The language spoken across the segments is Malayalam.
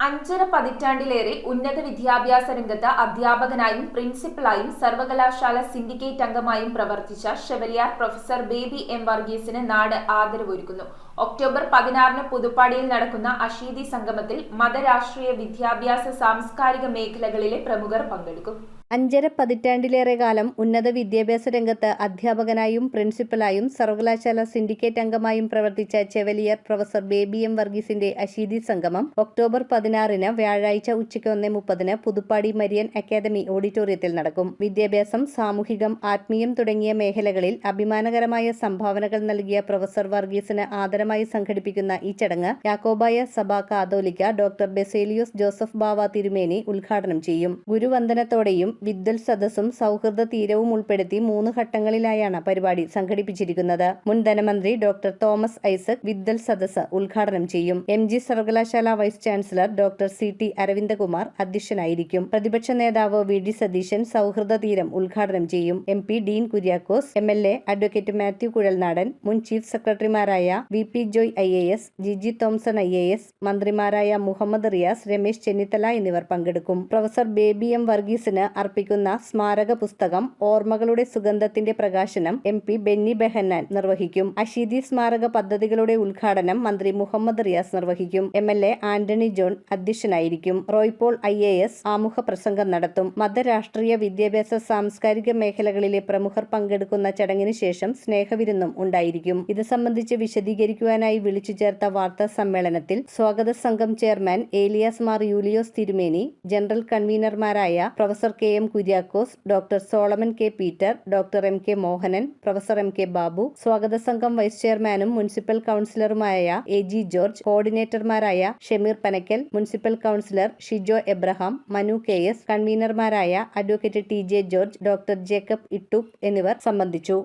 5.5 പതിറ്റാണ്ടിലേറെ ഉന്നത വിദ്യാഭ്യാസ രംഗത്ത് അധ്യാപകനായും പ്രിൻസിപ്പലായും സർവകലാശാല സിൻഡിക്കേറ്റ് അംഗമായും പ്രവർത്തിച്ച ഷെവലിയാർ പ്രൊഫസർ ബേബി എം വർഗീസിന് നാട് ആദരവൊരുക്കുന്നു. ഒക്ടോബർ 16 പുതുപ്പാടിയിൽ നടക്കുന്ന അശീതി സംഗമത്തിൽ മതരാഷ്ട്രീയ വിദ്യാഭ്യാസ സാംസ്കാരിക മേഖലകളിലെ പ്രമുഖർ പങ്കെടുക്കും. 5.5 പതിറ്റാണ്ടിലേറെ കാലം ഉന്നത വിദ്യാഭ്യാസ രംഗത്ത് അധ്യാപകനായും പ്രിൻസിപ്പലായും സർവകലാശാല സിൻഡിക്കേറ്റ് അംഗമായും പ്രവർത്തിച്ച ചെവലിയർ പ്രൊഫസർ ബേബി എം വർഗീസിന്റെ അശീതി സംഗമം ഒക്ടോബർ 16 വ്യാഴാഴ്ച ഉച്ചയ്ക്ക് 1:30 പുതുപ്പാടി മരിയൻ അക്കാദമി ഓഡിറ്റോറിയത്തിൽ നടക്കും. വിദ്യാഭ്യാസം, സാമൂഹികം, ആത്മീയം തുടങ്ങിയ മേഖലകളിൽ അഭിമാനകരമായ സംഭാവനകൾ നൽകിയ പ്രൊഫസർ വർഗീസിന് ആദരമായി സംഘടിപ്പിക്കുന്ന ഈ ചടങ്ങ് യാക്കോബായ സഭ കാതോലിക്ക ഡോക്ടർ ബെസേലിയോസ് ജോസഫ് ബാവ തിരുമേനി ഉദ്ഘാടനം ചെയ്യും. ഗുരുവന്ദനത്തോടെയും വിദ്വൽ സദസ്സും സൗഹൃദ തീരവും ഉൾപ്പെടുത്തി 3 ഘട്ടങ്ങളിലായാണ് പരിപാടി സംഘടിപ്പിച്ചിരിക്കുന്നത്. മുൻ ധനമന്ത്രി ഡോക്ടർ തോമസ് ഐസക് വിദ്വൽ സദസ്സ് ഉദ്ഘാടനം ചെയ്യും. MG സർവകലാശാല vice chancellor doctor CT Aravindakumar അധ്യക്ഷനായിരിക്കും. പ്രതിപക്ഷ നേതാവ് VD സതീശൻ സൗഹൃദ തീരം ഉദ്ഘാടനം ചെയ്യും. MP Dean Kuriakose, MLA advocate Mathew Kuzhalnadan, മുൻ ചീഫ് സെക്രട്ടറിമാരായ VP Joy IAS, Jiji Thomson IAS, മന്ത്രിമാരായ മുഹമ്മദ് റിയാസ്, രമേശ് ചെന്നിത്തല എന്നിവർ പങ്കെടുക്കും. പ്രൊഫസർ ബേബി എം വർഗീസിന് അർപ്പിക്കുന്ന സ്മാരക പുസ്തകം ഓർമ്മകളുടെ സുഗന്ധത്തിന്റെ പ്രകാശനം MP ബെന്നി ബെഹന്നാൻ നിർവഹിക്കും. അശീതി സ്മാരക പദ്ധതികളുടെ ഉദ്ഘാടനം മന്ത്രി മുഹമ്മദ് റിയാസ് നിർവഹിക്കും. MLA ആന്റണി ജോൺ അധ്യക്ഷനായിരിക്കും. റോയ് പോൾ IAS ആമുഖ പ്രസംഗം നടത്തും. മതരാഷ്ട്രീയ വിദ്യാഭ്യാസ സാംസ്കാരിക മേഖലകളിലെ പ്രമുഖർ പങ്കെടുക്കുന്ന ചടങ്ങിന് ശേഷം സ്നേഹവിരുന്നും ഉണ്ടായിരിക്കും. ഇത് സംബന്ധിച്ച് വിശദീകരിക്കുവാനായി വിളിച്ചു ചേർത്ത വാർത്താ സമ്മേളനത്തിൽ സ്വാഗത സംഘം ചെയർമാൻ ഏലിയാസ് മാർ യൂലിയോസ് തിരുമേനി, ജനറൽ കൺവീനർമാരായ professor KM Kuriakose, doctor Solomon K Peter, doctor MK Mohanan, professor MK Babu, സ്വാഗത സംഘം വൈസ് ചെയർമാനും മുനിസിപ്പൽ കൗൺസിലറുമായ AG ജോർജ്, കോർഡിനേറ്റർമാരായ Shameer Panackal, municipal councillor Shijo Abraham, Manu KS, കൺവീനർമാരായ advocate TJ George, doctor Jacob Ittoop എന്നിവർ സംബന്ധിച്ചു.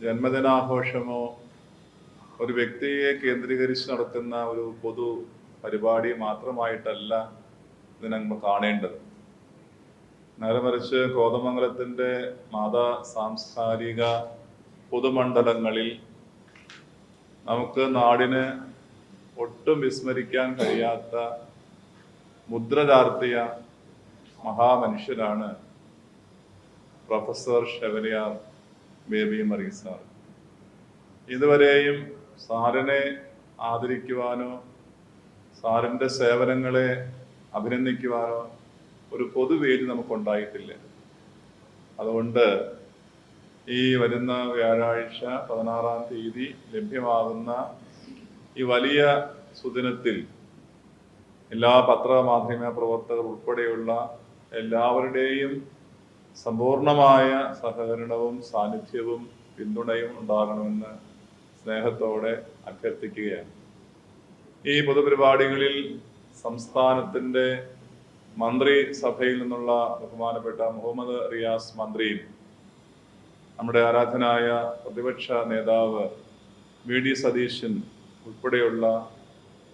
ജന്മദിനാഘോഷമോ ഒരു വ്യക്തിയെ കേന്ദ്രീകരിച്ച് നടത്തുന്ന ഒരു പൊതു പരിപാടി മാത്രമായിട്ടല്ല ഇത് നമ്മൾ കാണേണ്ടത്. നേരെ മറിച്ച് കോതമംഗലത്തിൻ്റെ സാംസ്കാരിക പൊതുമണ്ഡലങ്ങളിൽ നമുക്ക് നാടിന് ഒട്ടും വിസ്മരിക്കാൻ കഴിയാത്ത മുദ്ര ചാർത്തിയ മഹാമനുഷ്യനാണ് professor chevalier Baby Varghese sir. ഇതുവരെയും സാറിനെ ആദരിക്കുവാനോ സാറിൻ്റെ സേവനങ്ങളെ അഭിനന്ദിക്കുവാനോ ഒരു പൊതുവേദി നമുക്കുണ്ടായിട്ടില്ല. അതുകൊണ്ട് ഈ വരുന്ന വ്യാഴാഴ്ച 16-ാം തീയതി ലഭ്യമാകുന്ന ഈ വലിയ സുദിനത്തിൽ എല്ലാ പത്രമാധ്യമ പ്രവർത്തകർ ഉൾപ്പെടെയുള്ള എല്ലാവരുടെയും സമ്പൂർണമായ സഹകരണവും സാന്നിധ്യവും പിന്തുണയും ഉണ്ടാകണമെന്ന് സ്നേഹത്തോടെ അഭ്യർത്ഥിക്കുകയാണ്. ഈ പൊതുപരിപാടികളിൽ സംസ്ഥാനത്തിൻ്റെ മന്ത്രിസഭയിൽ നിന്നുള്ള ബഹുമാനപ്പെട്ട മുഹമ്മദ് റിയാസ് മന്ത്രിയും നമ്മുടെ ആരാധനായ പ്രതിപക്ഷ നേതാവ് VD സതീശൻ ഉൾപ്പെടെയുള്ള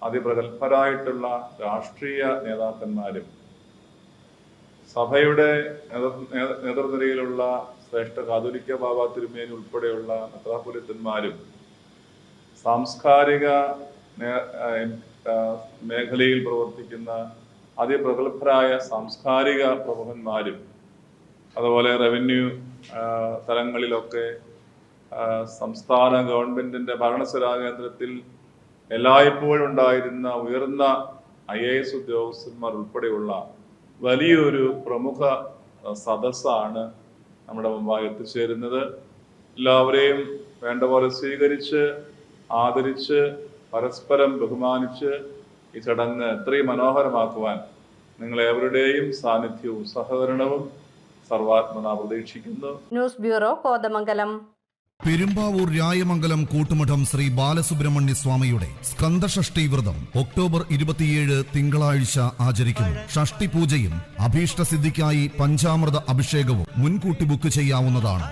അതിപ്രഗത്ഭരായിട്ടുള്ള രാഷ്ട്രീയ നേതാക്കന്മാരും സഭയുടെ നേതൃനിരയിലുള്ള ശ്രേഷ്ഠ കാതോലിക്ക ബാബ തിരുമേനി ഉൾപ്പെടെയുള്ള മെത്രാപ്പൊലീത്തന്മാരും സാംസ്കാരിക മേഖലയിൽ പ്രവർത്തിക്കുന്ന അതിപ്രഗത്ഭരായ സാംസ്കാരിക പ്രമുഖന്മാരും അതുപോലെ റവന്യൂ തലങ്ങളിലൊക്കെ സംസ്ഥാന ഗവൺമെന്റിന്റെ ഭരണസിരാ കേന്ദ്രത്തിൽ എല്ലായ്പ്പോഴും ഉണ്ടായിരുന്ന ഉയർന്ന IAS ഉദ്യോഗസ്ഥന്മാർ ഉൾപ്പെടെയുള്ള വലിയൊരു പ്രമുഖ സദസ്സാണ് നമ്മുടെ മുമ്പായി എത്തിച്ചേരുന്നത്. എല്ലാവരെയും വേണ്ട പോലെ സ്വീകരിച്ച് ആദരിച്ച് പരസ്പരം ബഹുമാനിച്ച് ഈ ചടങ്ങ് എത്രയും മനോഹരമാക്കുവാൻ നിങ്ങളേവരുടെയും സാന്നിധ്യവും സഹകരണവും സർവാത്മന പ്രതീക്ഷിക്കുന്നു. News bureau, Kothamangalam. പെരുമ്പാവൂർ രായമംഗലം കൂട്ടുമഠം ശ്രീ ബാലസുബ്രഹ്മണ്യ സ്വാമിയുടെ സ്കന്ദഷഷ്ഠി വ്രതം ഒക്ടോബർ 27 തിങ്കളാഴ്ച ആചരിക്കുന്നു. ഷഷ്ഠി പൂജയും അഭീഷ്ടസിദ്ധിക്കായി പഞ്ചാമൃത അഭിഷേകവും മുൻകൂട്ടി ബുക്ക് ചെയ്യാവുന്നതാണ്.